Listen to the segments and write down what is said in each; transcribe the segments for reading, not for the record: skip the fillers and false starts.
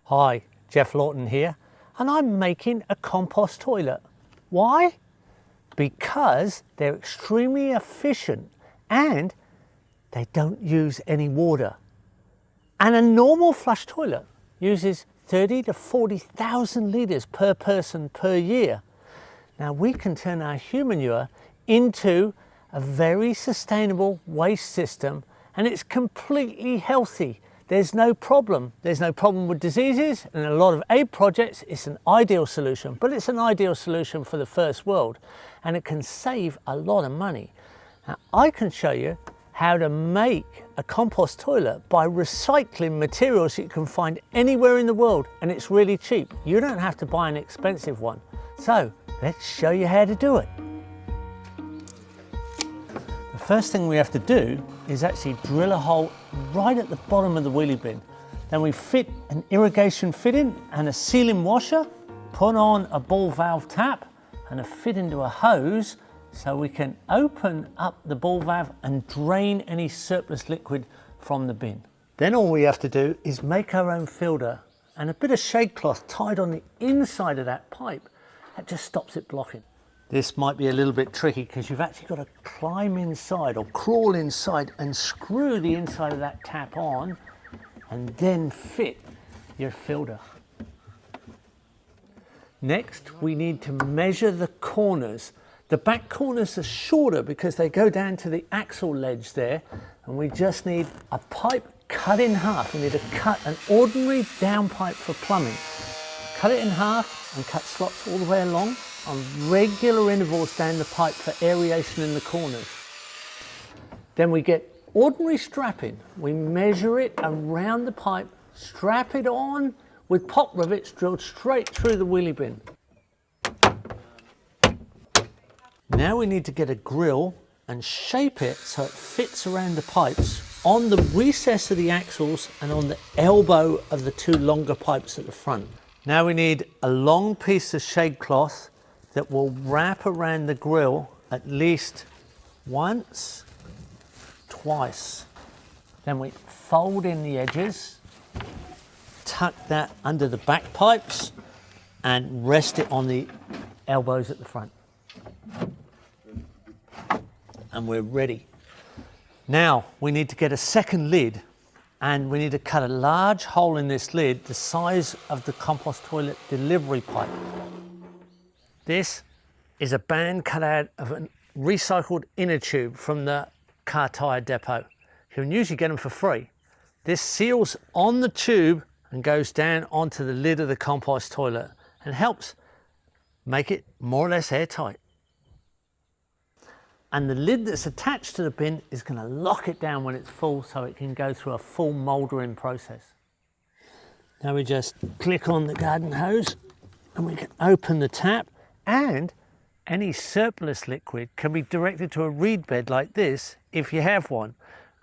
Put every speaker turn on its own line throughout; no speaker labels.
Hi, Jeff Lawton here, and I'm making a compost toilet. Why? Because they're extremely efficient and they don't use any water. And a normal flush toilet uses 30 to 40,000 litres per person per year. Now we can turn our human manure into a very sustainable waste system, and it's completely healthy. There's no problem. There's no problem with diseases, and in a lot of aid projects, it's an ideal solution, but it's an ideal solution for the first world, and it can save a lot of money. Now, I can show you how to make a compost toilet by recycling materials you can find anywhere in the world, and it's really cheap. You don't have to buy an expensive one. So let's show you how to do it. The first thing we have to do is actually drill a hole right at the bottom of the wheelie bin. Then we fit an irrigation fitting and a sealing washer, put on a ball valve tap and a fit into a hose so we can open up the ball valve and drain any surplus liquid from the bin. Then all we have to do is make our own filter and a bit of shade cloth tied on the inside of that pipe. That just stops it blocking. This might be a little bit tricky because you've actually got to climb inside or crawl inside and screw the inside of that tap on and then fit your filter. Next, we need to measure the corners. The back corners are shorter because they go down to the axle ledge there, and we just need a pipe cut in half. We need to cut an ordinary downpipe for plumbing. Cut it in half and cut slots all the way along on regular intervals down the pipe for aeration in the corners. Then we get ordinary strapping. We measure it around the pipe, strap it on with pop rivets drilled straight through the wheelie bin. Now we need to get a grill and shape it so it fits around the pipes on the recess of the axles and on the elbow of the two longer pipes at the front. Now we need a long piece of shade cloth that will wrap around the grill at least once, twice. Then we fold in the edges, tuck that under the back pipes and rest it on the elbows at the front. And we're ready. Now we need to get a second lid, and we need to cut a large hole in this lid the size of the compost toilet delivery pipe. This is a band cut out of a recycled inner tube from the car tyre depot. You can usually get them for free. This seals on the tube and goes down onto the lid of the compost toilet and helps make it more or less airtight. And the lid that's attached to the bin is going to lock it down when it's full so it can go through a full mouldering process. Now we just click on the garden hose and we can open the tap, and any surplus liquid can be directed to a reed bed like this if you have one.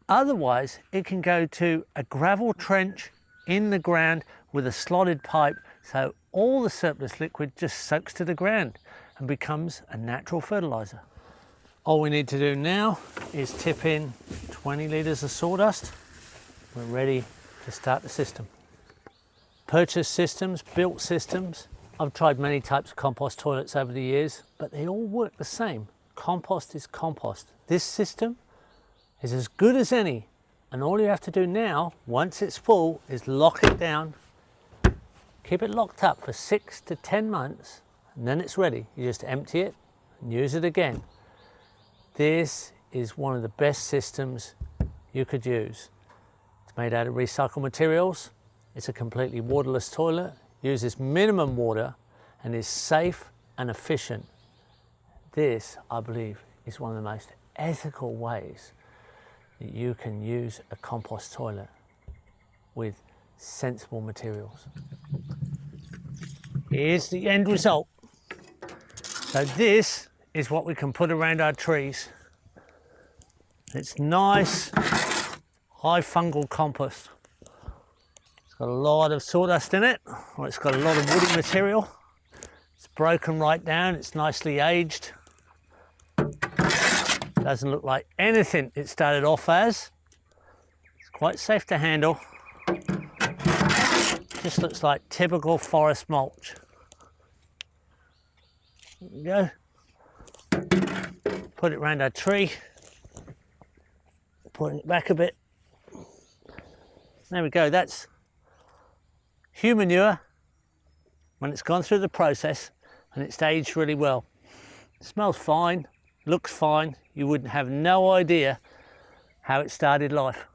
Otherwise, it can go to a gravel trench in the ground with a slotted pipe, so all the surplus liquid just soaks to the ground and becomes a natural fertilizer. All we need to do now is tip in 20 litres of sawdust. We're ready to start the system. Purchased systems, built systems. I've tried many types of compost toilets over the years, but they all work the same. Compost is compost. This system is as good as any, and all you have to do now, once it's full, is lock it down, keep it locked up for 6 to 10 months, and then it's ready. You just empty it and use it again. This is one of the best systems you could use. It's made out of recycled materials. It's a completely waterless toilet, uses minimum water, and is safe and efficient. This, I believe, is one of the most ethical ways that you can use a compost toilet with sensible materials. Here's the end result. So this is what we can put around our trees. It's nice, high fungal compost. It's got a lot of sawdust in it, or it's got a lot of woody material. It's broken right down, it's nicely aged. Doesn't look like anything it started off as. It's quite safe to handle. Just looks like typical forest mulch. There we go. Put it around our tree. Putting it back a bit. There we go, that's human manure when it's gone through the process and it's aged really well. It smells fine, looks fine. You wouldn't have no idea how it started life.